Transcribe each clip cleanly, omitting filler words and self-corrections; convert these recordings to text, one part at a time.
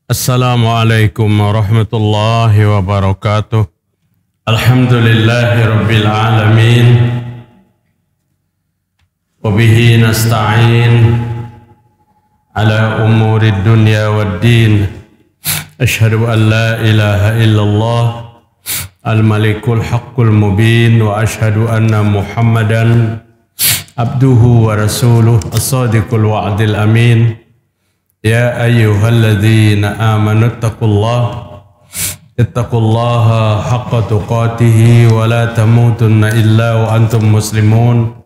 Assalamualaikum warahmatullahi wabarakatuh. Alhamdulillahi rabbil alamin. Wabihi nasta'in ala umuri dunya wad din. Ashhadu an la ilaha illallah al-malikul haqqul mubin wa ashhadu anna Muhammadan abduhu wa rasuluh as-sadiqul wa'dil amin. Ya ayyuhalladzina amanu ittaqullaha haqqa tuqatih wa la tamutunna illa wa antum muslimun.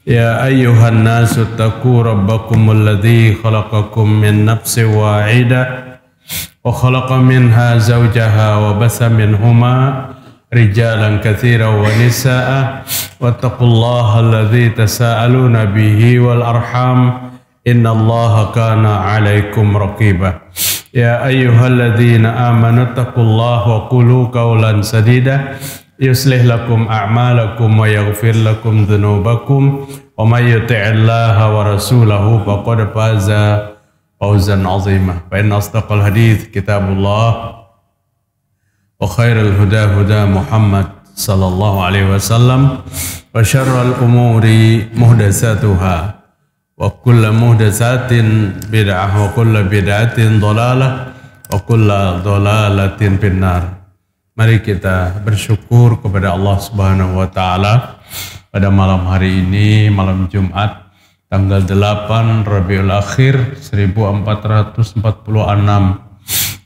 Ya ayyuhan nasu ittaqu rabbakumul ladzi khalaqakum min nafsin wahidah wa khalaqa minha zawjaha wa basa minhuma rijalan katsiran wa nisaa'a wattaqullaha alladzi tasaaluna bihi wal arham innallaha kana 'alaikum raqiba. Ya ayyuhalladzina amanu taqullaha wa qulu qawlan sadida yuslih lakum a'malakum wa yaghfir lakum dhunubakum wa may yuti'illaha wa rasulahu faqad faza fawzan 'azima. Fa inna asdaqal hadits kitabullah wa khairal huda huda Muhammad sallallahu alaihi wasallam wa syarrul umuri muhdatsatuha wa kullu muhdatsatin bid'ah wa kullu bid'atin dhalalah wa kullu dhalalatin finnar. Mari kita bersyukur kepada Allah Subhanahu wa taala pada malam hari ini, malam Jumat tanggal 8 Rabiul Akhir 1446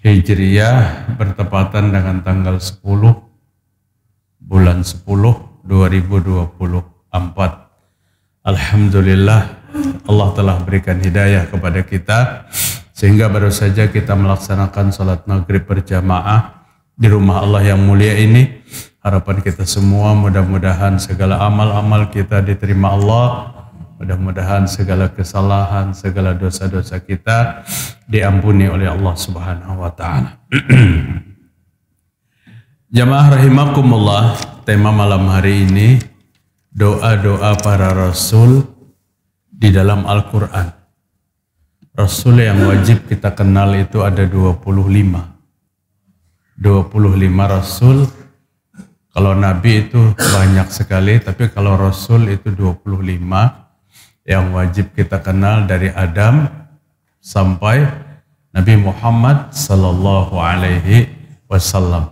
Hijriah bertepatan dengan tanggal 10 bulan 10 2024. Alhamdulillah Allah telah berikan hidayah kepada kita sehingga baru saja kita melaksanakan salat maghrib berjamaah di rumah Allah yang mulia ini. Harapan kita semua mudah-mudahan segala amal-amal kita diterima Allah, mudah-mudahan segala kesalahan, segala dosa-dosa kita diampuni oleh Allah Subhanahu wa taala. Jamaah rahimakumullah, tema malam hari ini doa-doa para rasul di dalam Al-Quran. Rasul yang wajib kita kenal itu ada 25 rasul. Kalau nabi itu banyak sekali, tapi kalau rasul itu 25 yang wajib kita kenal dari Adam sampai Nabi Muhammad sallallahu alaihi wasallam.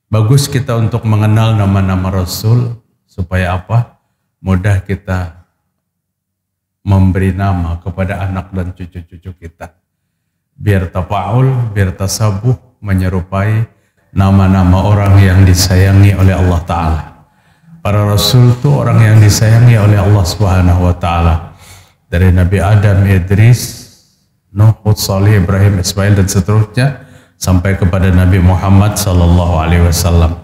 Bagus kita untuk mengenal nama-nama rasul supaya apa? Mudah kita memberi nama kepada anak dan cucu-cucu kita. Biar tafaul, biar tasabuh menyerupai nama-nama orang yang disayangi oleh Allah Ta'ala. Para rasul itu orang yang disayangi oleh Allah Subhanahu wa Ta'ala. Dari Nabi Adam, Idris, Nuh, Hud, Salih, Ibrahim, Ismail dan seterusnya sampai kepada Nabi Muhammad sallallahu alaihi wasallam.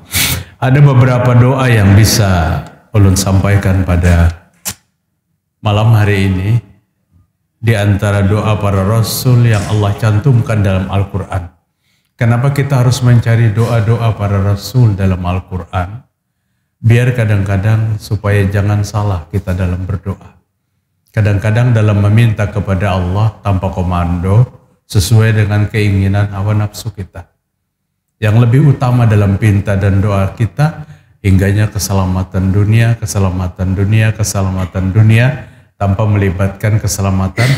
Ada beberapa doa yang bisa ulun sampaikan pada malam hari ini. Di antara doa para rasul yang Allah cantumkan dalam Al-Quran. Kenapa kita harus mencari doa-doa para rasul dalam Al-Quran? Biar kadang-kadang supaya jangan salah kita dalam berdoa. Kadang-kadang dalam meminta kepada Allah tanpa komando, sesuai dengan keinginan hawa nafsu kita. Yang lebih utama dalam pinta dan doa kita, hingganya keselamatan dunia, tanpa melibatkan keselamatan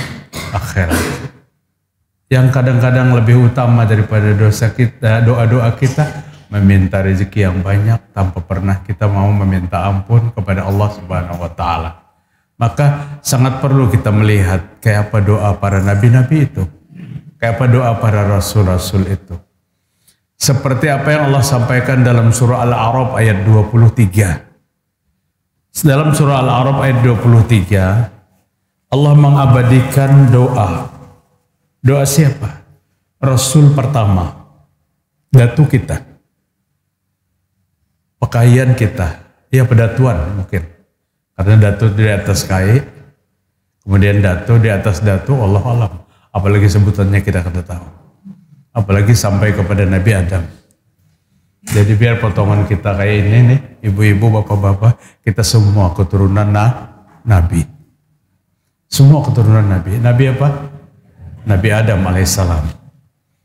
akhirat. Yang kadang-kadang lebih utama daripada dosa kita, doa-doa kita, meminta rezeki yang banyak tanpa pernah kita mau meminta ampun kepada Allah Subhanahu wa taala. Maka sangat perlu kita melihat kayak apa doa para nabi-nabi itu, kayak apa doa para rasul-rasul itu. Seperti apa yang Allah sampaikan dalam surah Al-A'raf ayat 23. Dalam surah Al-A'raf ayat 23, Allah mengabadikan doa. Doa siapa? Rasul pertama, datu kita, pakaian kita, ya pedatuan mungkin. Karena datu di atas kai, kemudian datu di atas datu, Allah alam. Apalagi sebutannya kita kada tahu. Apalagi sampai kepada Nabi Adam. Jadi biar potongan kita kayak ini nih, ibu-ibu, bapak-bapak, kita semua keturunan Nabi. Semua keturunan Nabi. Nabi apa? Nabi Adam alaihissalam.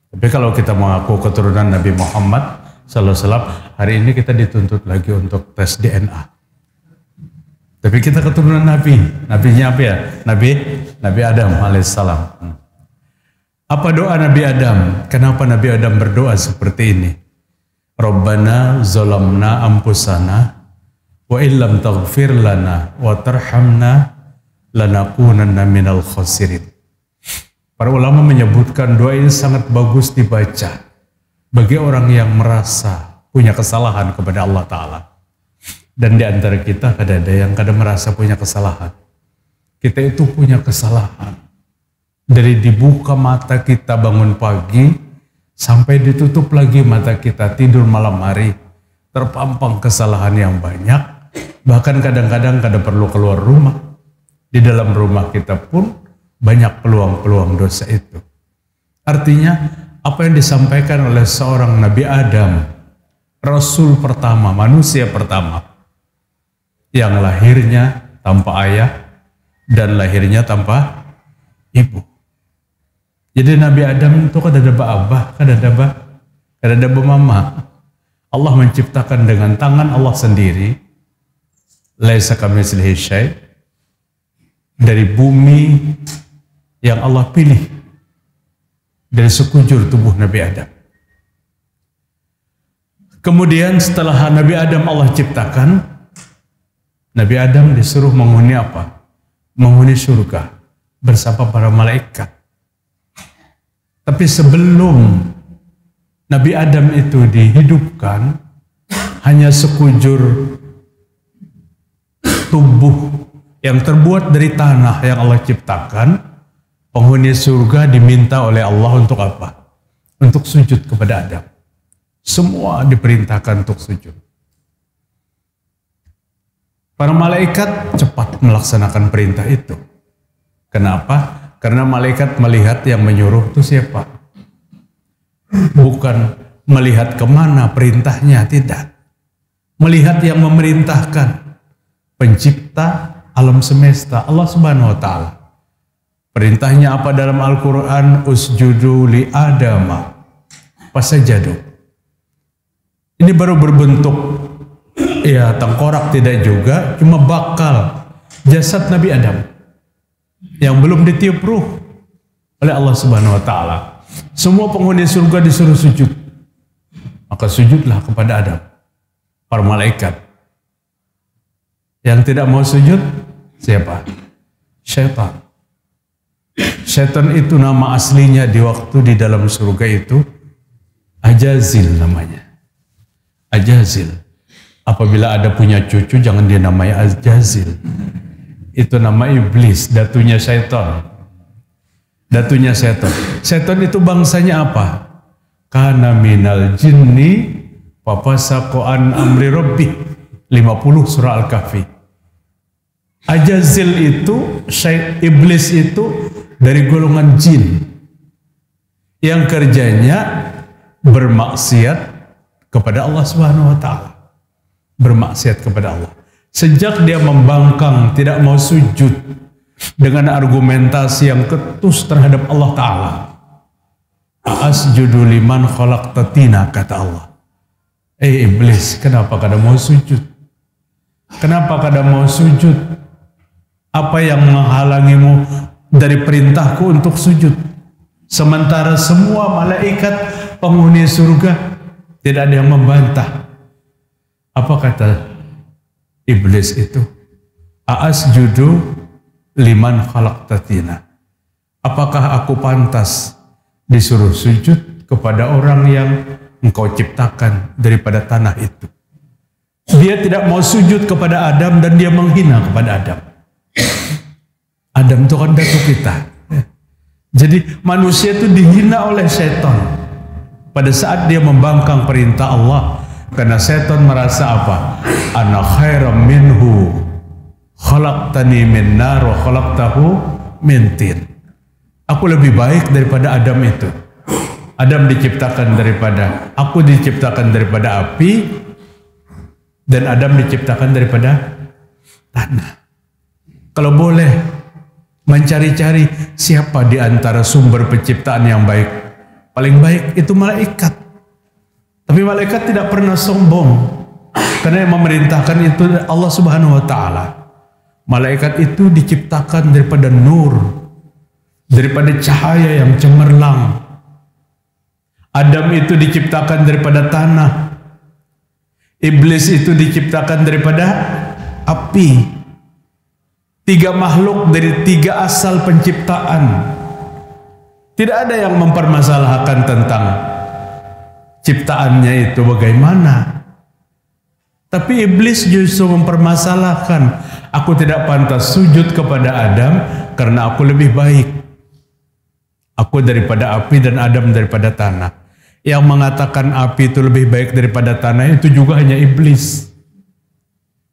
Tapi kalau kita mengaku keturunan Nabi Muhammad sallallahu alaihi wasallam, hari ini kita dituntut lagi untuk tes DNA. Tapi kita keturunan Nabi. Nabinya apa ya? Nabi Adam alaihissalam. Apa doa Nabi Adam? Kenapa Nabi Adam berdoa seperti ini? Rabbana zalamna anfusana wa illam taghfir lana wa tarhamna lanakunanna minal khasirin. Para ulama menyebutkan doa ini sangat bagus dibaca bagi orang yang merasa punya kesalahan kepada Allah Ta'ala. Dan di antara kita ada yang kadang merasa punya kesalahan. Kita itu punya kesalahan. Dari dibuka mata kita bangun pagi, sampai ditutup lagi mata kita tidur malam hari. Terpampang kesalahan yang banyak. Bahkan kadang-kadang kada perlu keluar rumah. Di dalam rumah kita pun banyak peluang-peluang dosa itu. Artinya, apa yang disampaikan oleh seorang Nabi Adam, Rasul pertama, manusia pertama, yang lahirnya tanpa ayah dan lahirnya tanpa ibu. Jadi Nabi Adam itu kada ada abah, kada ada mama. Allah menciptakan dengan tangan Allah sendiri, laisa kamitslihi syai', dari bumi yang Allah pilih dari sekujur tubuh Nabi Adam. Kemudian setelah Nabi Adam Allah ciptakan, Nabi Adam disuruh menghuni apa? Menghuni surga bersama para malaikat. Tapi sebelum Nabi Adam itu dihidupkan, hanya sekujur tubuh yang terbuat dari tanah yang Allah ciptakan. Penghuni surga diminta oleh Allah untuk apa? Untuk sujud kepada Adam. Semua diperintahkan untuk sujud. Para malaikat cepat melaksanakan perintah itu. Kenapa? Karena malaikat melihat yang menyuruh itu siapa? Bukan melihat kemana perintahnya, tidak. Melihat yang memerintahkan. Pencipta alam semesta, Allah Subhanahu wa Ta'ala. Perintahnya apa dalam Al-Quran? Usjudu li Adama fasajadu. Ini baru berbentuk ya tengkorak tidak juga, cuma bakal jasad Nabi Adam yang belum ditiup ruh oleh Allah Subhanahu wa Ta'ala. Semua penghuni surga disuruh sujud, maka sujudlah kepada Adam. Para malaikat. Yang tidak mau sujud siapa? Syaitan. Syaitan itu nama aslinya di waktu di dalam surga itu Ajazil namanya. Ajazil. Apabila ada punya cucu jangan dinamai Ajazil. Itu nama iblis, datunya syaitan. Datunya syaitan. Syaitan itu bangsanya apa? Kana minal jinni papasaqo an amri rabbih. 50 surah Al-Kahfi. Ajazil itu, iblis itu dari golongan jin yang kerjanya bermaksiat kepada Allah Subhanahu wa Ta'ala. Bermaksiat kepada Allah. Sejak dia membangkang tidak mau sujud dengan argumentasi yang ketus terhadap Allah Ta'ala. Asjudu liman khalaqta tina, kata Allah. Iblis, kenapa kada mau sujud? Kenapa kada mau sujud? Apa yang menghalangimu dari perintahku untuk sujud? Sementara semua malaikat penghuni surga tidak ada yang membantah. Apa kata iblis itu? Asjudu liman khalaqtatina. Apakah aku pantas disuruh sujud kepada orang yang engkau ciptakan daripada tanah itu? Dia tidak mau sujud kepada Adam dan dia menghina kepada Adam. Adam itu kan datu kita. Jadi manusia itu dihina oleh setan pada saat dia membangkang perintah Allah. Karena setan merasa apa? Ana khairam minhu khalaqtani min nar wa khalaqtahu min tin. Aku lebih baik daripada Adam itu. Adam diciptakan daripada, aku diciptakan daripada api, dan Adam diciptakan daripada tanah. Kalau boleh mencari-cari siapa di antara sumber penciptaan yang baik, Paling baik itu malaikat. Tapi malaikat tidak pernah sombong. Karena yang memerintahkan itu Allah Subhanahu wa taala. Malaikat itu diciptakan daripada nur, daripada cahaya yang cemerlang. Adam itu diciptakan daripada tanah. Iblis itu diciptakan daripada api. 3 makhluk dari 3 asal penciptaan. Tidak ada yang mempermasalahkan tentang ciptaannya itu bagaimana. Tapi iblis justru mempermasalahkan, aku tidak pantas sujud kepada Adam karena aku lebih baik. Aku daripada api dan Adam daripada tanah. Yang mengatakan api itu lebih baik daripada tanah itu juga hanya iblis.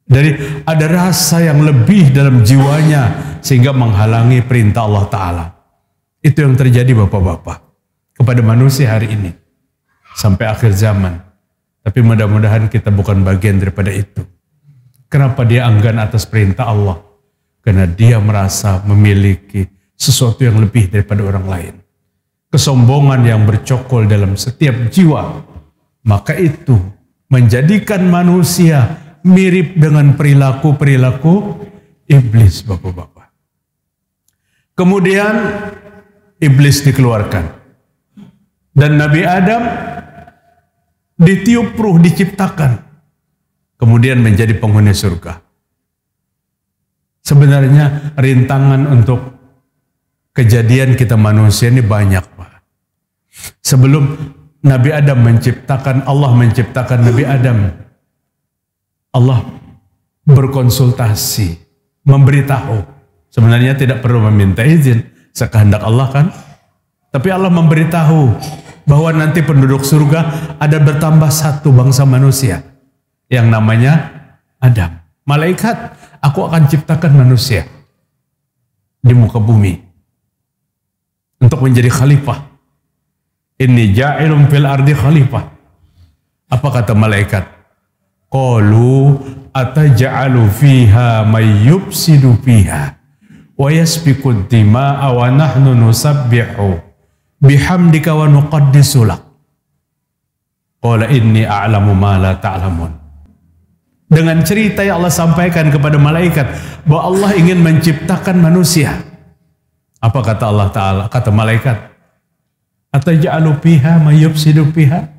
Dari ada rasa yang lebih dalam jiwanya sehingga menghalangi perintah Allah Ta'ala. Itu yang terjadi bapak-bapak kepada manusia hari ini sampai akhir zaman. Tapi mudah-mudahan kita bukan bagian daripada itu. Kenapa dia enggan atas perintah Allah? Karena dia merasa memiliki sesuatu yang lebih daripada orang lain. Kesombongan yang bercokol dalam setiap jiwa. Maka itu menjadikan manusia mirip dengan perilaku-perilaku iblis, bapak-bapak. Kemudian iblis dikeluarkan. Dan Nabi Adam ditiup ruh, diciptakan. Kemudian menjadi penghuni surga. Sebenarnya rintangan untuk kejadian kita manusia ini banyak, Pak. Sebelum Nabi Adam menciptakan, Allah menciptakan Nabi Adam, Allah berkonsultasi, memberitahu. Sebenarnya tidak perlu meminta izin, sekehendak Allah kan. Tapi Allah memberitahu bahwa nanti penduduk surga ada bertambah 1 bangsa manusia yang namanya Adam. Malaikat, aku akan ciptakan manusia di muka bumi untuk menjadi khalifah. Inni ja'ilun fil ardi khalifah. Apa kata malaikat? Qalu ataj'alu fiha may yufsidu fiha wa yasfiku ad-dima'a wa nahnu nusabbihu bihamdika wa nuqaddisu lak. Qala inni a'lamu ma la ta'lamun. Dengan cerita yang Allah sampaikan kepada malaikat bahwa Allah ingin menciptakan manusia. Apa kata Allah Ta'ala? Kata malaikat, ataj'alu fiha may yufsidu fiha?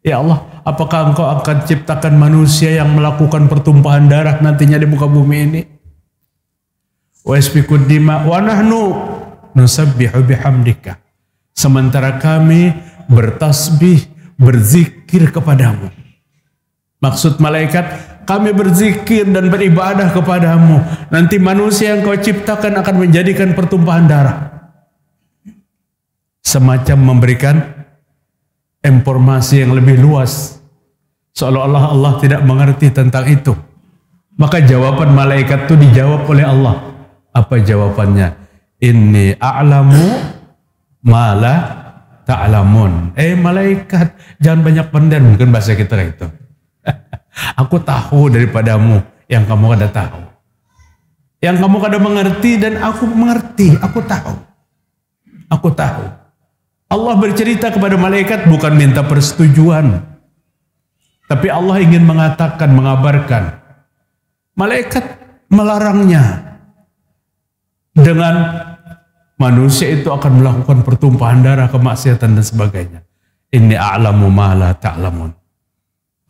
Ya Allah, apakah engkau akan ciptakan manusia yang melakukan pertumpahan darah nantinya di muka bumi ini? Wa yasfiku ad-dima wa nahnu nusabbihu bihamdika. Sementara kami bertasbih, berzikir kepadamu. Maksud malaikat, kami berzikir dan beribadah kepadamu. Nanti manusia yang kau ciptakan akan menjadikan pertumpahan darah. Semacam memberikan informasi yang lebih luas. Seolah-olah Allah tidak mengerti tentang itu. Maka jawaban malaikat itu dijawab oleh Allah. Apa jawabannya? Inni a'lamu ma la ta'lamun. Malaikat, jangan banyak pendek, mungkin bahasa kita itu. Aku tahu daripadamu yang kamu kada tahu. Yang kamu kada mengerti dan aku mengerti, aku tahu. Aku tahu. Allah bercerita kepada malaikat bukan minta persetujuan. Tapi Allah ingin mengatakan, mengabarkan. Malaikat melarangnya. Dengan manusia itu akan melakukan pertumpahan darah, kemaksiatan dan sebagainya. Inni a'lamu ma la ta'lamun.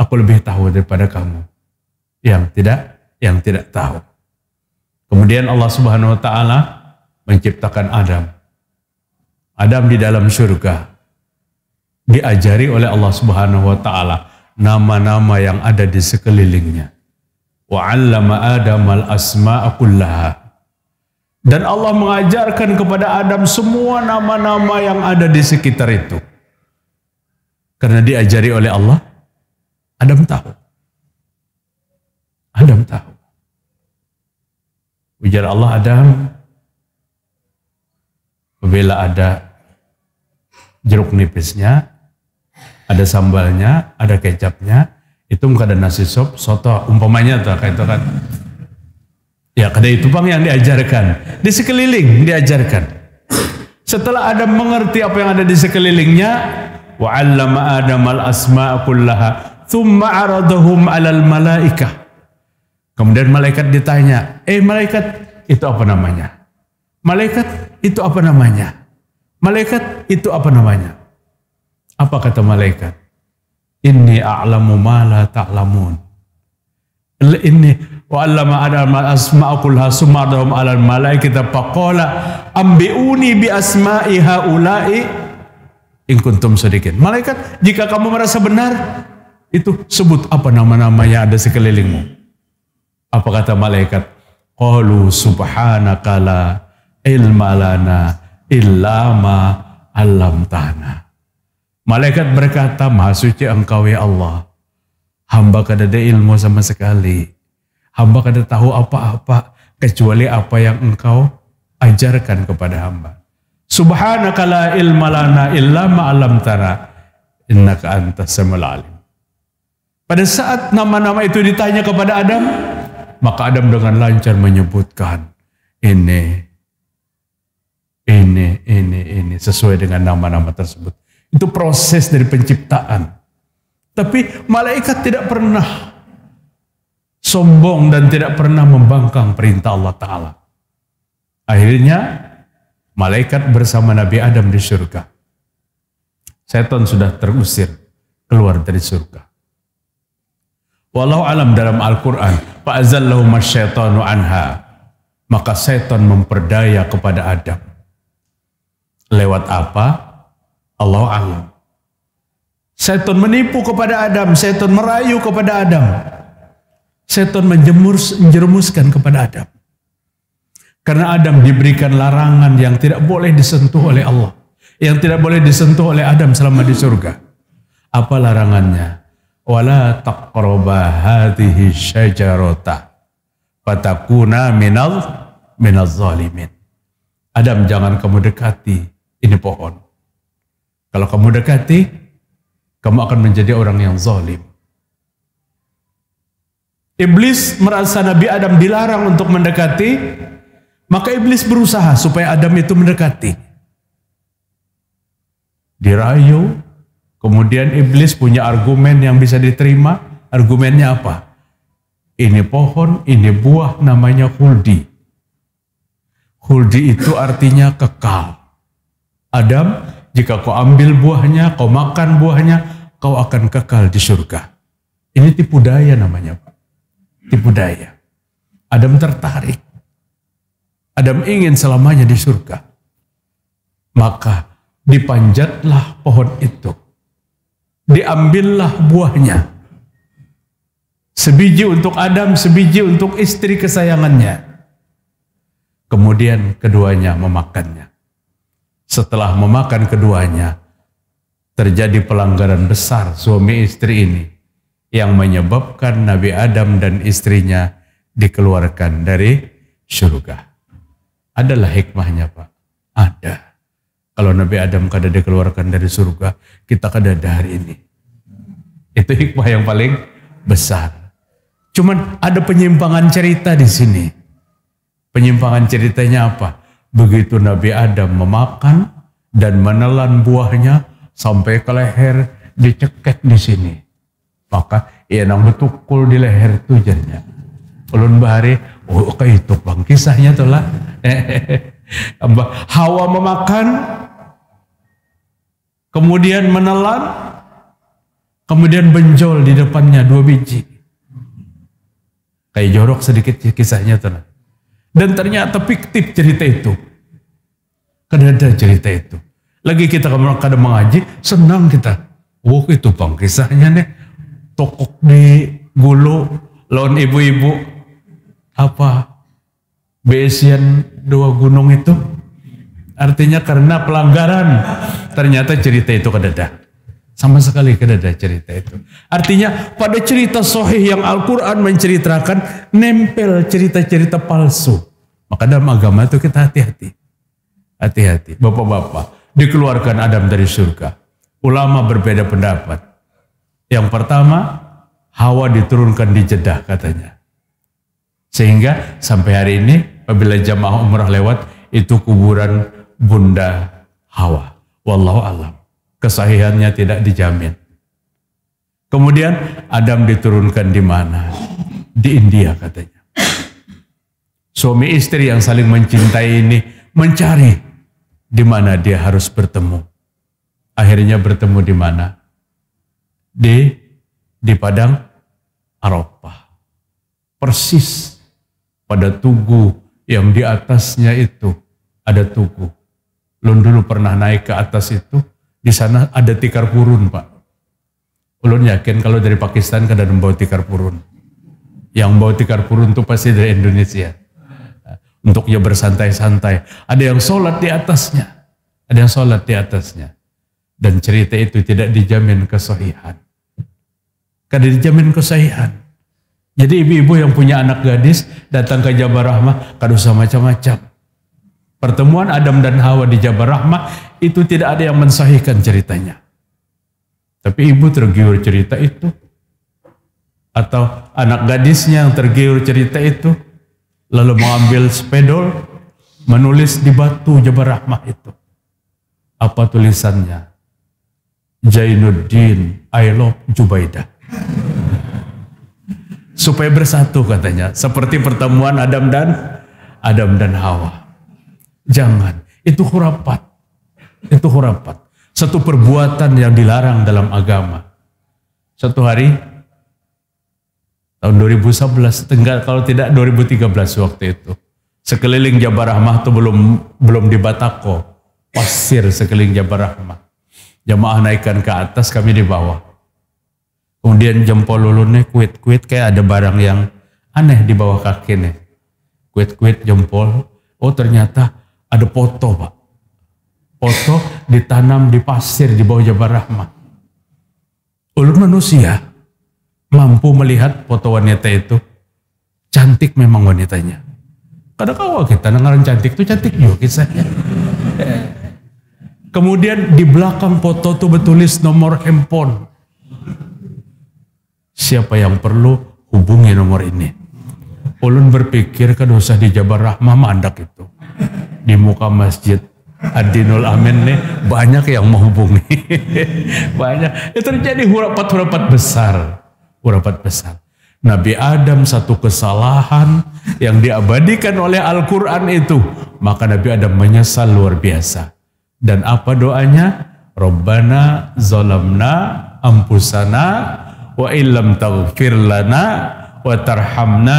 Aku lebih tahu daripada kamu yang tidak tahu. Kemudian Allah Subhanahu wa taala menciptakan Adam. Adam di dalam surga diajari oleh Allah Subhanahu wa taala nama-nama yang ada di sekelilingnya. Wa 'allama Adam al-asma'a kullaha. Dan Allah mengajarkan kepada Adam semua nama-nama yang ada di sekitar itu. Karena diajari oleh Allah, Adam tahu. Adam tahu. Ujar Allah, Adam, apabila ada jeruk nipisnya, ada sambalnya, ada kecapnya, itu ada nasi sop, soto, umpamanya tuh kayak itu kan. Ya, kada itu bang yang diajarkan. Di sekeliling diajarkan. Setelah Adam mengerti apa yang ada di sekelilingnya, wa 'allama Adam al-asma'a kullaha, thumma 'aradahum 'alal malaikah. Kemudian malaikat ditanya, malaikat itu apa namanya? Malaikat itu apa namanya? Malaikat itu apa namanya? Apa kata malaikat? Inni a'lamu ma la ta'lamun. Inni wa 'allama Adam al-asma'a kullaha thumma 'aradahum 'alal malaikati faqala ambi'uni bi asma'i haula'i in kuntum shadiqin. Malaikat, jika kamu merasa benar, itu sebut apa nama-nama yang ada sekelilingmu. Apa kata malaikat? Qalu subhanaka la ilma lana illa ma 'allamtana. Malaikat berkata, Maha suci Engkau ya Allah. Hamba kada ada ilmu sama sekali. Hamba kada tahu apa-apa kecuali apa yang Engkau ajarkan kepada hamba. Subhanaka la ilma lana illa ma 'allamtana innaka antas samiul alim. Pada saat nama-nama itu ditanya kepada Adam, maka Adam dengan lancar menyebutkan ini sesuai dengan nama-nama tersebut. Itu proses dari penciptaan. Tapi malaikat tidak pernah sombong dan tidak pernah membangkang perintah Allah Ta'ala. Akhirnya malaikat bersama Nabi Adam di surga. Setan sudah terusir keluar dari surga. Wallahu alam dalam Al-Quran, fa'azallahum asyaitanu anha, maka setan memperdaya kepada Adam. Lewat apa? Allahu alam. Setan menipu kepada Adam, setan merayu kepada Adam. Setan menjerumuskan kepada Adam. Karena Adam diberikan larangan yang tidak boleh disentuh oleh Allah, yang tidak boleh disentuh oleh Adam selama di surga. Apa larangannya? Wala taqraba hadhihi syajarata fatakuna minaz zalimin. Adam, jangan kamu dekati ini pohon. Kalau kamu dekati, kamu akan menjadi orang yang zalim. Iblis merasa Nabi Adam dilarang untuk mendekati, maka iblis berusaha supaya Adam itu mendekati. Dirayu, kemudian iblis punya argumen yang bisa diterima. Argumennya apa? Ini pohon, ini buah, namanya khuldi. Khuldi itu artinya kekal. Adam, jika kau ambil buahnya, kau makan buahnya, kau akan kekal di surga. Ini tipu daya namanya, Pak. Tipu daya. Adam tertarik. Adam ingin selamanya di surga. Maka dipanjatlah pohon itu. Diambillah buahnya. Sebiji untuk Adam, sebiji untuk istri kesayangannya. Kemudian keduanya memakannya. Setelah memakan keduanya, terjadi pelanggaran besar suami istri ini yang menyebabkan Nabi Adam dan istrinya dikeluarkan dari surga. Adalah hikmahnya, Pak. Ada. Kalau Nabi Adam kada dikeluarkan dari surga, kita kada ada hari ini. Itu hikmah yang paling besar. Cuman ada penyimpangan cerita di sini. Penyimpangan ceritanya apa? Begitu Nabi Adam memakan dan menelan buahnya sampai ke leher, dicekek di sini. Maka ia nang betukul di leher itu jadinya. Ulun bahari, oh kayak itu bang kisahnya tuh lah. Hawa memakan, kemudian menelan, kemudian benjol di depannya 2 biji. Kayak jorok sedikit kisahnya tuh lah. Dan ternyata fiktif cerita itu. Karena ada cerita itu. Lagi kita kadang mengaji, senang kita. Oh itu bang kisahnya nih. Tokok di Gulu, lawan ibu-ibu. Apa? Besian 2 gunung itu. Artinya karena pelanggaran. Ternyata cerita itu kadada. Sama sekali kadada cerita itu. Artinya pada cerita sahih yang Al-Quran menceritakan, nempel cerita-cerita palsu. Maka dalam agama itu kita hati-hati. Hati-hati. Bapak-bapak, dikeluarkan Adam dari surga. Ulama berbeda pendapat. Yang pertama, Hawa diturunkan di Jeddah katanya. Sehingga sampai hari ini, apabila jamaah umrah lewat, itu kuburan Bunda Hawa. Wallahu alam. Kesahihannya tidak dijamin. Kemudian Adam diturunkan di mana? Di India katanya. Suami istri yang saling mencintai ini mencari di mana dia harus bertemu. Akhirnya bertemu di mana? Di padang Arafah. Persis pada tugu yang di atasnya itu ada tugu. Ulun dulu pernah naik ke atas itu, di sana ada tikar purun, Pak. Ulun yakin kalau dari Pakistan kan ada membawa tikar purun. Yang bawa tikar purun itu pasti dari Indonesia. Untuk ya bersantai-santai. Ada yang sholat di atasnya. Ada yang sholat di atasnya. Dan cerita itu tidak dijamin kesahihan. Kada dijamin kesahihan. Jadi ibu-ibu yang punya anak gadis datang ke Jabal Rahmah, kada usah macam-macam. Pertemuan Adam dan Hawa di Jabal Rahmah itu tidak ada yang mensahihkan ceritanya. Tapi ibu tergiur cerita itu, atau anak gadisnya yang tergiur cerita itu, lalu mengambil spedol, menulis di batu Jabal Rahmah itu. Apa tulisannya? Jainuddin, I love Jubaidah. Supaya bersatu katanya, seperti pertemuan Adam dan Hawa. Jangan, itu khurafat. Itu khurafat. Satu perbuatan yang dilarang dalam agama. Satu hari tahun 2011, kalau tidak 2013 waktu itu, sekeliling Jabal Rahmah itu belum di batako, pasir sekeliling Jabal Rahmah. Jamaah naikkan ke atas, kami di bawah. Kemudian jempol ulunnya kuit-kuit, kayak ada barang yang aneh di bawah kaki nih. Kuit-kuit jempol, oh ternyata ada foto, Pak. Foto ditanam di pasir di bawah Jabal Rahmah. Ulun manusia mampu melihat foto wanita itu. Cantik memang wanitanya. Kadang-kadang kita dengaran cantik itu cantik juga kisahnya. Kemudian di belakang foto itu bertulis nomor handphone. Siapa yang perlu hubungi nomor ini. Ulun berpikir kan usah di Jabal Rahmah mandak itu. Di muka masjid Ad-Dinul Amin nih banyak yang menghubungi. Banyak. Itu terjadi hurapat-hurapat besar. Hurapat besar. Nabi Adam satu kesalahan yang diabadikan oleh Al-Quran itu. Maka Nabi Adam menyesal luar biasa. Dan apa doanya? Rabbana zalamna ampusana wa illam taghfir lana wa tarhamna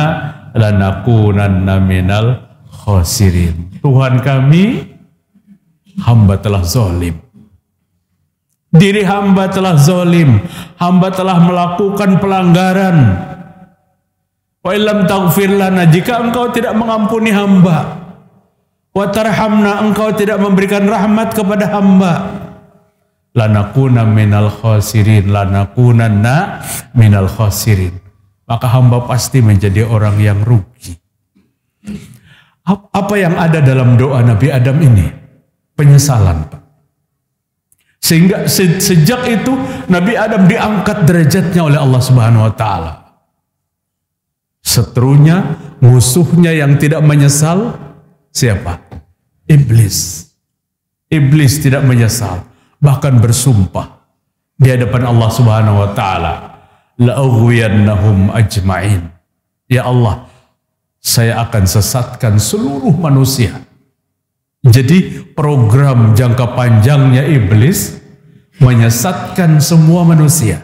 lanakunanna minal khasirin. Tuhan kami, hamba telah zalim. Diri hamba telah zalim. Hamba telah melakukan pelanggaran. Wa illam taghfir lana, jika engkau tidak mengampuni hamba, wa tarhamna, engkau tidak memberikan rahmat kepada hamba, lanakuna minal khasirin, lanakunanna minal khasirin, maka hamba pasti menjadi orang yang rugi. Apa yang ada dalam doa Nabi Adam ini? Penyesalan, Pak. Sehingga sejak itu Nabi Adam diangkat derajatnya oleh Allah Subhanahu wa taala. Seterunya, musuhnya yang tidak menyesal siapa? Iblis. Iblis tidak menyesal, bahkan bersumpah di hadapan Allah Subhanahu wa taala, la'ughwiyannahum ajma'in. Ya Allah, saya akan sesatkan seluruh manusia. Jadi program jangka panjangnya iblis menyesatkan semua manusia.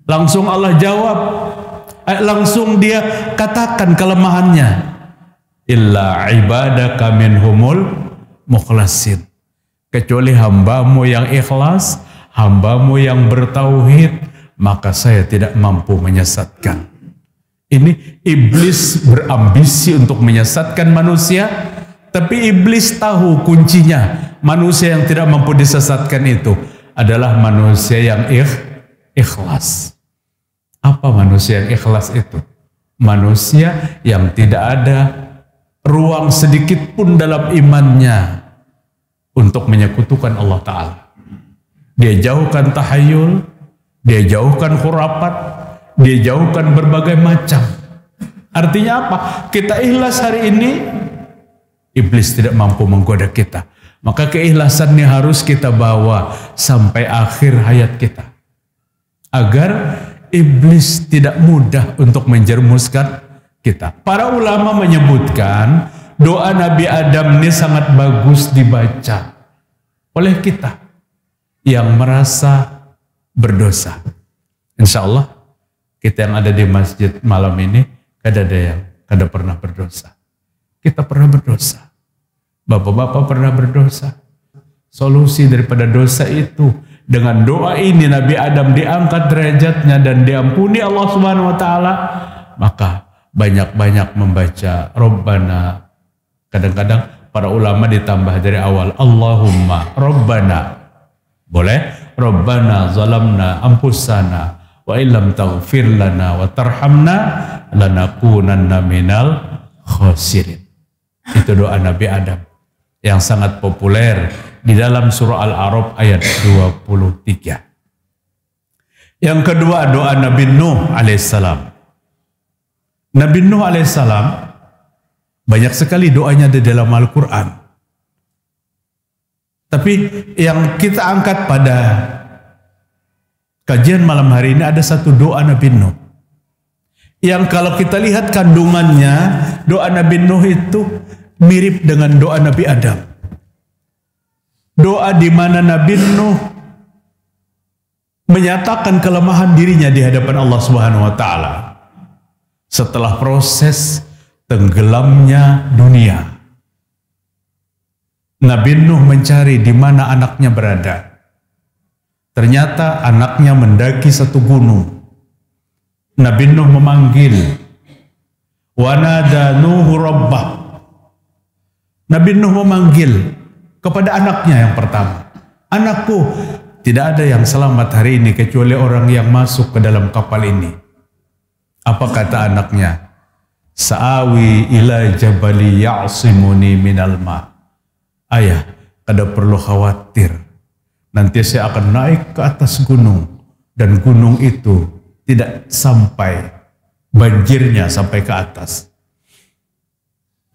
Langsung Allah jawab, langsung dia katakan kelemahannya, illa ibadaka minhumul mukhlasin, kecuali hambamu yang ikhlas, hambamu yang bertauhid, maka saya tidak mampu menyesatkan. Ini iblis berambisi untuk menyesatkan manusia, tapi iblis tahu kuncinya. Manusia yang tidak mampu disesatkan itu adalah manusia yang ikhlas. Apa manusia yang ikhlas itu? Manusia yang tidak ada ruang sedikit pun dalam imannya untuk menyekutukan Allah Ta'ala. Dia jauhkan tahayul, dia jauhkan khurafat, dia jauhkan berbagai macam. Artinya apa? Kita ikhlas hari ini, iblis tidak mampu menggoda kita. Maka keikhlasannya harus kita bawa sampai akhir hayat kita. Agar iblis tidak mudah untuk menjermuskan kita. Para ulama menyebutkan doa Nabi Adam ini sangat bagus dibaca oleh kita yang merasa berdosa. Insya Allah kita yang ada di masjid malam ini kada pernah berdosa. Kita pernah berdosa. Bapak-bapak pernah berdosa. Solusi daripada dosa itu, dengan doa ini Nabi Adam diangkat derajatnya dan diampuni Allah Subhanahu wa taala. Maka banyak-banyak membaca Rabbana. Kadang-kadang para ulama ditambah dari awal Allahumma Rabbana. Boleh? Rabbana zalamna anfusana wa illam taghfir lana wa tarhamna lanakunanna minal khasirin. Itu doa Nabi Adam yang sangat populer di dalam surah Al-A'raf ayat 23. Yang kedua doa Nabi Nuh alaihissalam. Nabi Nuh alaihissalam banyak sekali doanya di dalam Al-Quran. Tapi yang kita angkat pada kajian malam hari ini ada satu doa Nabi Nuh. Yang kalau kita lihat kandungannya, doa Nabi Nuh itu mirip dengan doa Nabi Adam. Doa di mana Nabi Nuh menyatakan kelemahan dirinya di hadapan Allah Subhanahu wa taala setelah proses tenggelamnya dunia. Nabi Nuh mencari di mana anaknya berada. Ternyata anaknya mendaki satu gunung. Nabi Nuh memanggil, wa nada Nuhu rabbah. Nabi Nuh memanggil kepada anaknya yang pertama, anakku, tidak ada yang selamat hari ini kecuali orang yang masuk ke dalam kapal ini. Apa kata anaknya? Sa'awi ila jabali ya'simuni minal ma. Ayah, kada perlu khawatir. Nanti saya akan naik ke atas gunung dan gunung itu tidak sampai banjirnya sampai ke atas.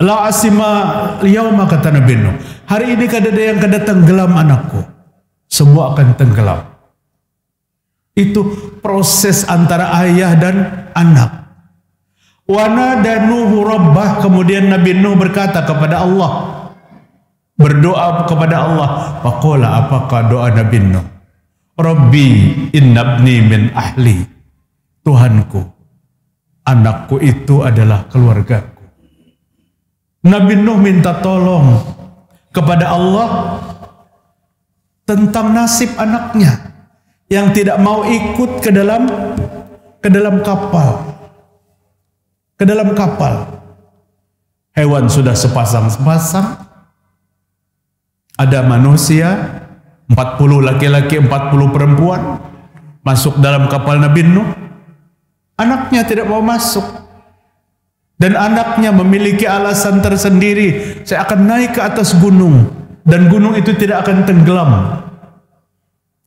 La asima liyauma, kata Nabi Nuh. Hari ini kada ada yang kada tenggelam anakku. Semua akan tenggelam. Itu proses antara ayah dan anak. Wana dan Nuhu rabbah. Kemudian Nabi Nuh berkata kepada Allah. Berdoa kepada Allah. Faqala, apakah doa Nabi Nuh? Rabbi innabni min ahli. Tuhanku, anakku itu adalah keluargaku. Nabi Nuh minta tolong kepada Allah tentang nasib anaknya yang tidak mau ikut ke dalam kapal. Ke dalam kapal. Hewan sudah sepasang-sepasang. Ada manusia 40 laki-laki, 40 perempuan masuk dalam kapal Nabi Nuh. Anaknya tidak mau masuk. Dan anaknya memiliki alasan tersendiri. Saya akan naik ke atas gunung. Dan gunung itu tidak akan tenggelam.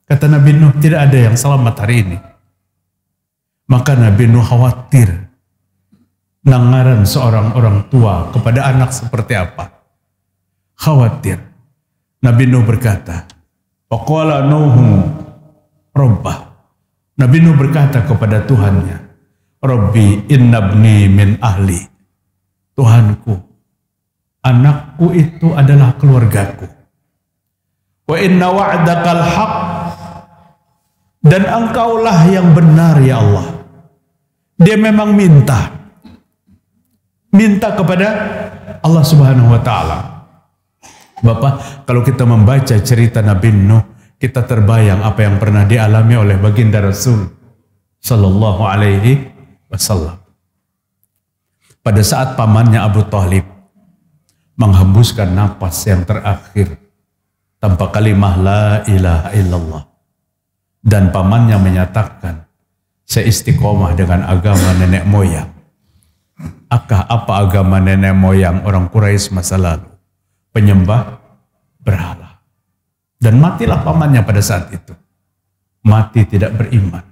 Kata Nabi Nuh, tidak ada yang selamat hari ini. Maka Nabi Nuh khawatir. Nangaran seorang orang tua kepada anak seperti apa? Khawatir. Nabi Nuh berkata, Faqala Nuhu Rabbah. Nabi Nuh berkata kepada Tuhannya, Rabbi innabni min ahli. Tuhanku, anakku itu adalah keluargaku. Wa inna wa'dakal haq. Dan engkaulah yang benar ya Allah. Dia memang minta kepada Allah Subhanahu wa taala. Bapak, kalau kita membaca cerita Nabi Nuh, kita terbayang apa yang pernah dialami oleh baginda Rasul sallallahu alaihi wasallam. Pada saat pamannya Abu Thalib menghembuskan napas yang terakhir tanpa kalimah la ilaha illallah, dan pamannya menyatakan, saya istiqomah dengan agama nenek moyang. Apa agama nenek moyang orang Quraisy masa lalu? Penyembah berhala. Dan matilah pamannya pada saat itu. Mati tidak beriman.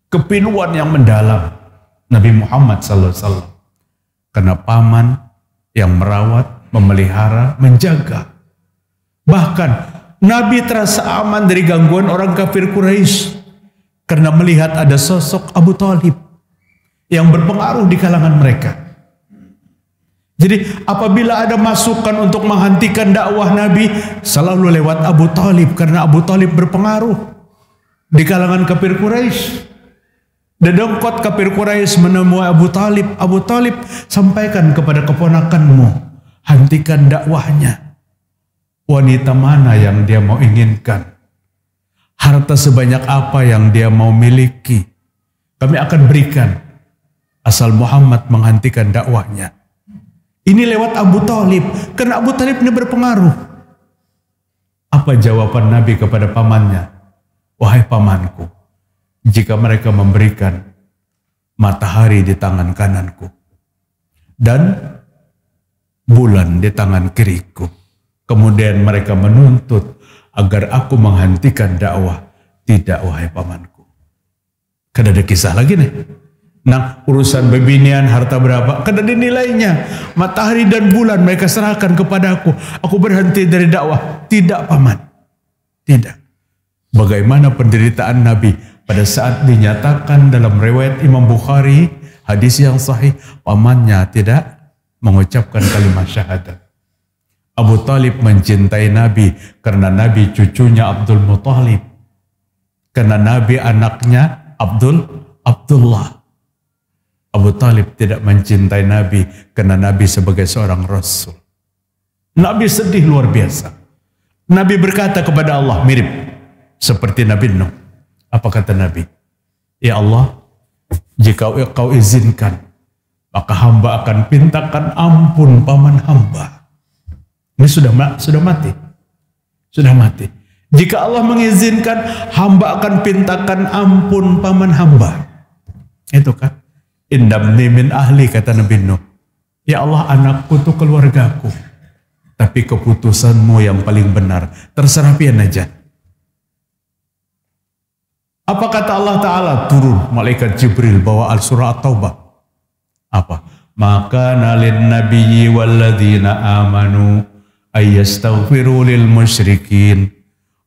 Kepiluan yang mendalam Nabi Muhammad SAW. Karena paman yang merawat, memelihara, menjaga Bahkan Nabi terasa aman dari gangguan orang kafir Quraisy karena melihat ada sosok Abu Thalib yang berpengaruh di kalangan mereka. Jadi apabila ada masukan untuk menghentikan dakwah Nabi, selalu lewat Abu Thalib karena Abu Thalib berpengaruh di kalangan kafir Quraisy. Dedengkot kafir Quraisy menemui Abu Thalib. Abu Thalib, sampaikan kepada keponakanmu, hentikan dakwahnya. Wanita mana yang dia mau inginkan? Harta sebanyak apa yang dia mau miliki? Kami akan berikan asal Muhammad menghentikan dakwahnya. Ini lewat Abu Thalib, karena Abu Thalib ini berpengaruh. Apa jawaban Nabi kepada pamannya? Wahai pamanku, jika mereka memberikan matahari di tangan kananku dan bulan di tangan kiriku, kemudian mereka menuntut agar aku menghentikan dakwah, tidak wahai pamanku. Kan ada kisah lagi nih. Nah, urusan bebinian, harta berapa, kan ada nilainya. Matahari dan bulan mereka serahkan kepadaku. Aku berhenti dari dakwah. Tidak paman, tidak. Bagaimana penderitaan Nabi pada saat dinyatakan dalam riwayat Imam Bukhari, hadis yang sahih, pamannya tidak mengucapkan kalimat syahadat. Abu Thalib mencintai Nabi karena Nabi cucunya Abdul Muthalib, karena Nabi anaknya Abdullah. Abu Thalib tidak mencintai Nabi karena Nabi sebagai seorang Rasul. Nabi sedih luar biasa. Nabi berkata kepada Allah, mirip seperti Nabi Nuh. Apa kata Nabi? Ya Allah, jika kau izinkan, maka hamba akan pintakan ampun paman hamba. Ini sudah mati. Sudah mati. Jika Allah mengizinkan, hamba akan pintakan ampun paman hamba. Itu kan. Indamni min ahli, kata Nabi Nuh. Ya Allah, anakku itu keluargaku. Tapi keputusanmu yang paling benar. Terserah pian aja. Apa kata Allah Ta'ala? Turun malaikat Jibril bawa al-surah At-Taubah. Apa? Maka nalin nabiyyi walladzina amanu ayyastaghfiru lil musyrikin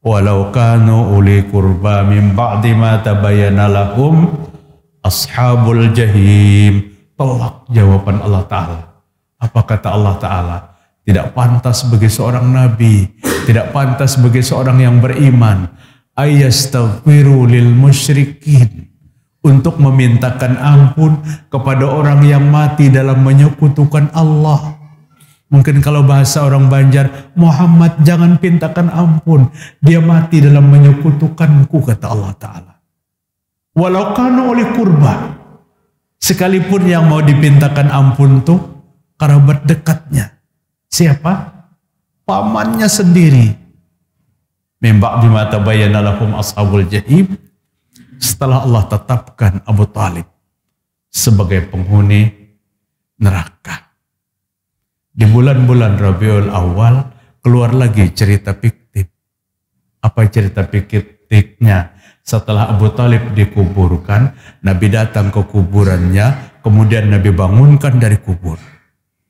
walau kanu uli qurba min ba'di ma tabayyana lahum ashabul jahim. Tolak jawaban Allah Ta'ala. Apa kata Allah Ta'ala? Tidak pantas bagi seorang nabi, tidak pantas bagi seorang yang beriman, ayastaghfiru lil musyrikin, untuk memintakan ampun kepada orang yang mati dalam menyekutukan Allah. Mungkin kalau bahasa orang Banjar, Muhammad jangan pintakan ampun, dia mati dalam menyekutukanku, kata Allah Ta'ala. Walau kanu uli kurba, sekalipun yang mau dipintakan ampun tuh kerabat dekatnya. Siapa? Pamannya sendiri. Mimba' bima tabayyana lahum ashabul jahim. Setelah Allah tetapkan Abu Thalib sebagai penghuni neraka. Di bulan-bulan Rabiul Awal keluar lagi cerita fiktif. Apa cerita fiktifnya? Setelah Abu Thalib dikuburkan, Nabi datang ke kuburannya, kemudian Nabi bangunkan dari kubur.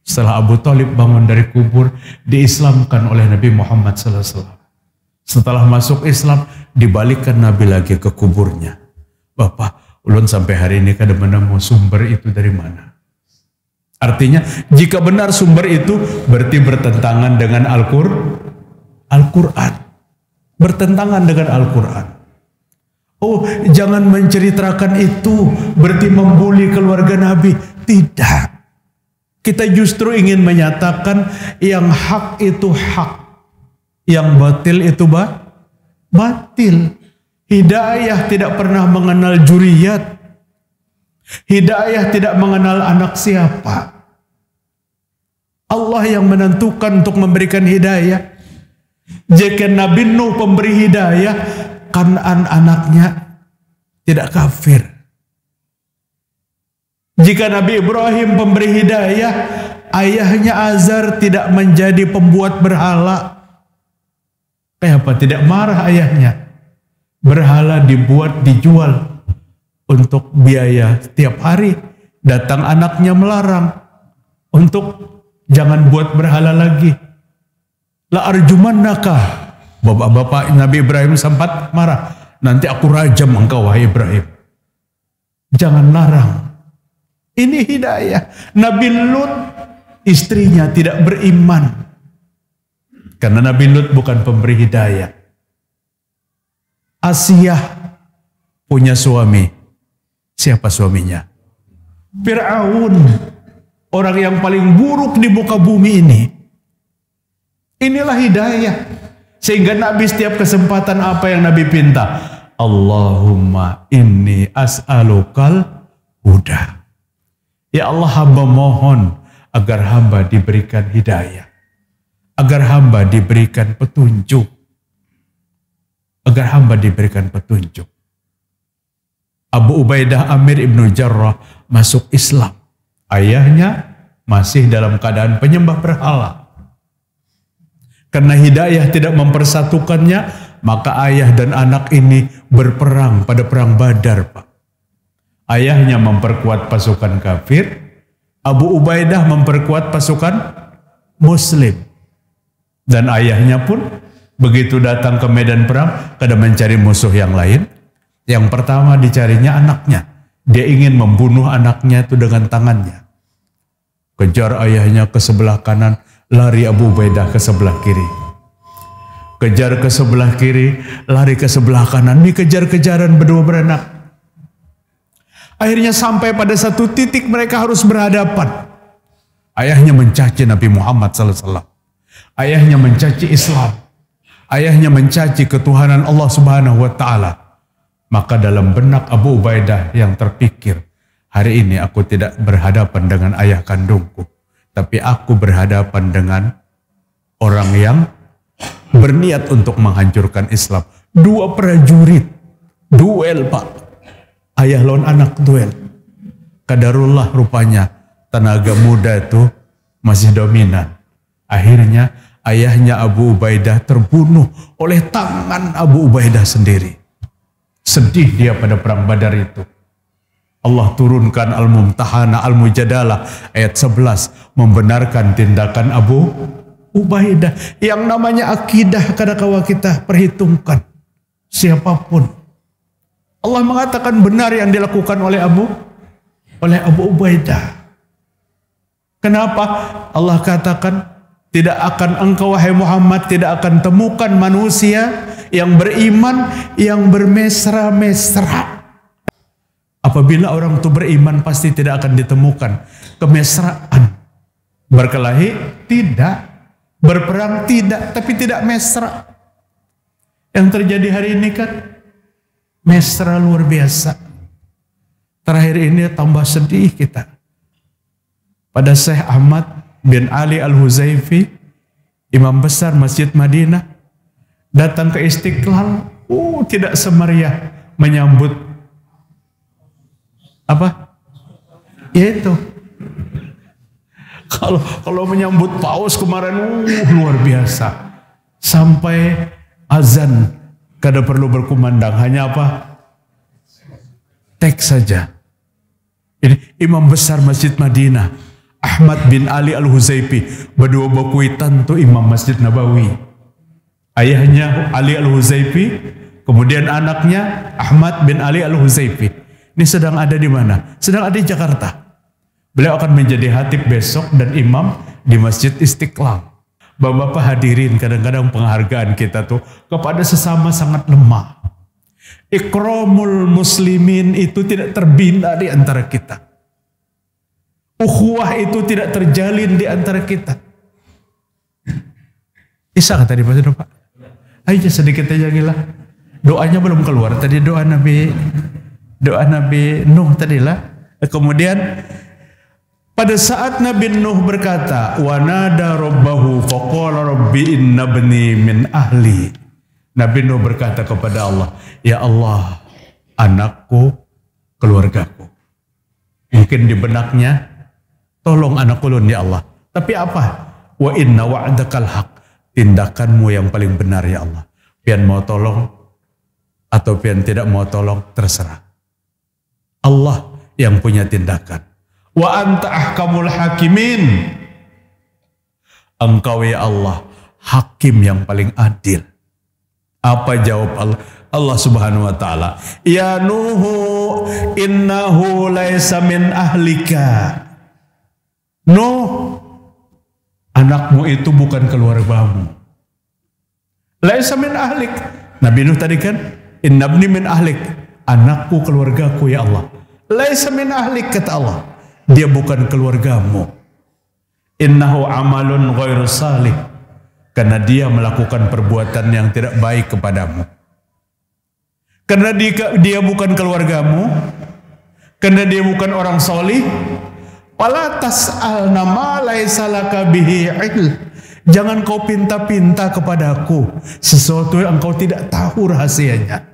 Setelah Abu Thalib bangun dari kubur, diislamkan oleh Nabi Muhammad SAW. Setelah masuk Islam, dibalikkan Nabi lagi ke kuburnya. Bapak, ulun sampai hari ini kada menemu sumber itu dari mana. Artinya, jika benar sumber itu, berarti bertentangan dengan Al-Quran. Bertentangan dengan Al-Quran. Oh, jangan menceritakan itu, berarti membuli keluarga Nabi. Tidak. Kita justru ingin menyatakan yang hak itu hak. Yang batil itu batil. Hidayah tidak pernah mengenal juriyat. Hidayah tidak mengenal anak siapa. Allah yang menentukan untuk memberikan hidayah. Jika Nabi Nuh pemberi hidayah, Kan'an anaknya tidak kafir. Jika Nabi Ibrahim pemberi hidayah, ayahnya Azar tidak menjadi pembuat berhala. Kenapa tidak marah ayahnya? Berhala dibuat, dijual untuk biaya setiap hari. Datang anaknya melarang untuk jangan buat berhala lagi. La arjumannaka. Bapak-bapak Nabi Ibrahim sempat marah. Nanti aku rajam engkau wahai Ibrahim. Jangan larang. Ini hidayah. Nabi Lut istrinya tidak beriman. Karena Nabi Lut bukan pemberi hidayah. Asiyah punya suami. Siapa suaminya? Fir'aun. Orang yang paling buruk di muka bumi ini. Inilah hidayah. Sehingga Nabi setiap kesempatan apa yang Nabi pinta? Allahumma inni as'alukal huda. Ya Allah, hamba mohon agar hamba diberikan hidayah. Agar hamba diberikan petunjuk. Agar hamba diberikan petunjuk. Abu Ubaidah Amir ibnu Jarrah masuk Islam. Ayahnya masih dalam keadaan penyembah berhala. Karena hidayah tidak mempersatukannya, maka ayah dan anak ini berperang pada perang Badar, Pak. Ayahnya memperkuat pasukan kafir, Abu Ubaidah memperkuat pasukan Muslim. Dan ayahnya pun begitu datang ke medan perang, kadang mencari musuh yang lain. Yang pertama dicarinya anaknya. Dia ingin membunuh anaknya itu dengan tangannya. Kejar ayahnya ke sebelah kanan, lari Abu Ubaidah ke sebelah kiri. Kejar ke sebelah kiri, lari ke sebelah kanan. Ini kejar-kejaran berdua beranak. Akhirnya sampai pada satu titik mereka harus berhadapan. Ayahnya mencaci Nabi Muhammad SAW. Ayahnya mencaci Islam. Ayahnya mencaci ketuhanan Allah Subhanahu wa Ta'ala. Maka dalam benak Abu Ubaidah yang terpikir, hari ini aku tidak berhadapan dengan ayah kandungku, tapi aku berhadapan dengan orang yang berniat untuk menghancurkan Islam. Dua prajurit, duel, Pak. Ayah lawan anak duel. Qadarullah, rupanya tenaga muda itu masih dominan. Akhirnya ayahnya Abu Ubaidah terbunuh oleh tangan Abu Ubaidah sendiri. Sedih dia pada perang Badar itu. Allah turunkan Al-Mumtahana Al-Mujadalah ayat 11 membenarkan tindakan Abu Ubaidah. Yang namanya akidah kadang-kala kita perhitungkan siapapun. Allah mengatakan benar yang dilakukan oleh Abu Ubaidah. Kenapa? Allah katakan, tidak akan engkau wahai Muhammad tidak akan temukan manusia yang beriman yang bermesra-mesra. Apabila orang itu beriman pasti tidak akan ditemukan kemesraan. Berkelahi tidak, berperang tidak, tapi tidak mesra. Yang terjadi hari ini kan mesra luar biasa. Terakhir ini tambah sedih kita. Pada Syekh Ahmad bin Ali Al-Huzaifi, imam besar Masjid Madinah, datang ke Istiqlal, tidak semeriah menyambut apa? Yaitu kalau menyambut paus kemarin luar biasa. Sampai azan kada perlu berkumandang, hanya apa? Teks saja. Ini imam besar Masjid Madinah, Ahmad bin Ali Al-Huzaifi, berdua bakuitan tuh imam Masjid Nabawi. Ayahnya Ali Al-Huzaifi, kemudian anaknya Ahmad bin Ali Al-Huzaifi. Ini sedang ada di mana? Sedang ada di Jakarta. Beliau akan menjadi khatib besok dan imam di Masjid Istiqlal. Bapak-bapak hadirin, kadang-kadang penghargaan kita tuh kepada sesama sangat lemah. Ikramul muslimin itu tidak terbina di antara kita. Ukhuwah itu tidak terjalin di antara kita. Bisa kata tadi Pak? Ayo sedikit aja gila. Doanya belum keluar tadi, doa Nabi Nuh tadilah. Kemudian pada saat Nabi Nuh berkata, wa nada rabbahu faqala rabbi inna bani min ahli. Nabi Nuh berkata kepada Allah, ya Allah, anakku, keluargaku. Mungkin di benaknya, tolong anak ulun ya Allah. Tapi apa? Wa inna wa'dakal haq. Tindakanmu yang paling benar ya Allah. Pian mau tolong atau pian tidak mau tolong, terserah. Allah yang punya tindakan. Wa anta ahkamul hakimin. Engkau ya Allah hakim yang paling adil. Apa jawab Allah? Allah Subhanahu wa taala, "Ya Nuhu, innahu laisa min ahlika." Nuh, anakmu itu bukan keluargamu. Laisa min ahlik. Nabi Nuh tadi kan, "Innabni min ahlik." Anakku keluargaku ya Allah. Laisa min ahlik kata Allah. Dia bukan keluargamu. Innahu amalun ghairu salih. Karena dia melakukan perbuatan yang tidak baik kepadamu. Karena dia bukan keluargamu. Karena dia bukan orang solih. Wala tas'alna ma laisa laka bihi ilm. Jangan kau pinta-pinta kepadaku sesuatu yang engkau tidak tahu rahasianya.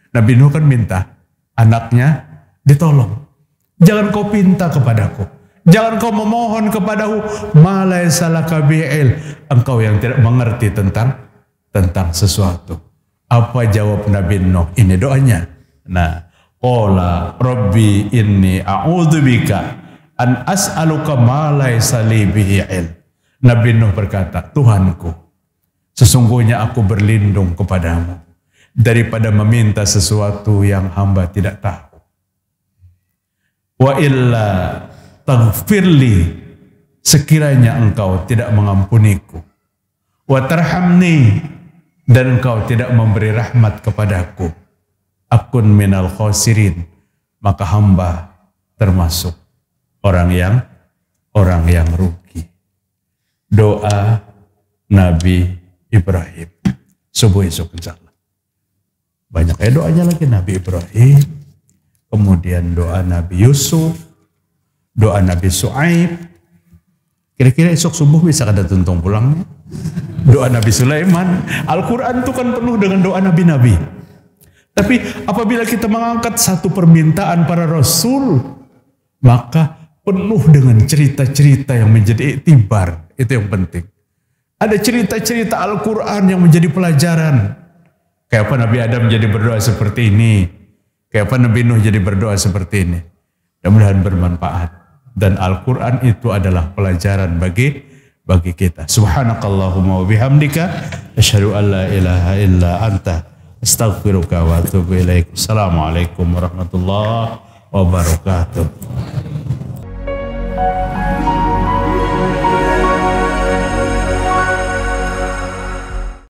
Nabi Nuh kan minta anaknya ditolong. Jangan kau pinta kepadaku. Jangan kau memohon kepadaku ma laisa laka bihi ilm. Engkau yang tidak mengerti tentang sesuatu. Apa jawab Nabi Nuh? Ini doanya. Nah, qala rabbi inni a'udzubika an as'aluka ma laisa li bihi ilm. Nabi Nuh berkata, Tuhanku, sesungguhnya aku berlindung kepadamu daripada meminta sesuatu yang hamba tidak tahu. Wa illa taghfirli, sekiranya engkau tidak mengampuniku. Wa tarhamni, dan engkau tidak memberi rahmat kepadaku. Akun minal khosirin, maka hamba termasuk orang yang rugi. Doa Nabi Ibrahim subuh esok insyaallah. Banyak doanya lagi Nabi Ibrahim, kemudian doa Nabi Yusuf, doa Nabi Su'aib. Kira-kira esok subuh bisa kada tuntung pulangnya. Doa Nabi Sulaiman. Al-Quran itu kan penuh dengan doa Nabi-Nabi. Tapi apabila kita mengangkat satu permintaan para Rasul, maka penuh dengan cerita-cerita yang menjadi iktibar. Itu yang penting. Ada cerita-cerita Al-Quran yang menjadi pelajaran. Kayak apa Nabi Adam jadi berdoa seperti ini. Kayak apa Nabi Nuh jadi berdoa seperti ini. Mudah-mudahan bermanfaat. Dan Al-Quran itu adalah pelajaran bagi kita. Subhanakallahumma wa bihamdika asyhadu an la ilaha illa anta astaghfiruka wa atubu ilaik. Assalamualaikum warahmatullahi wabarakatuh.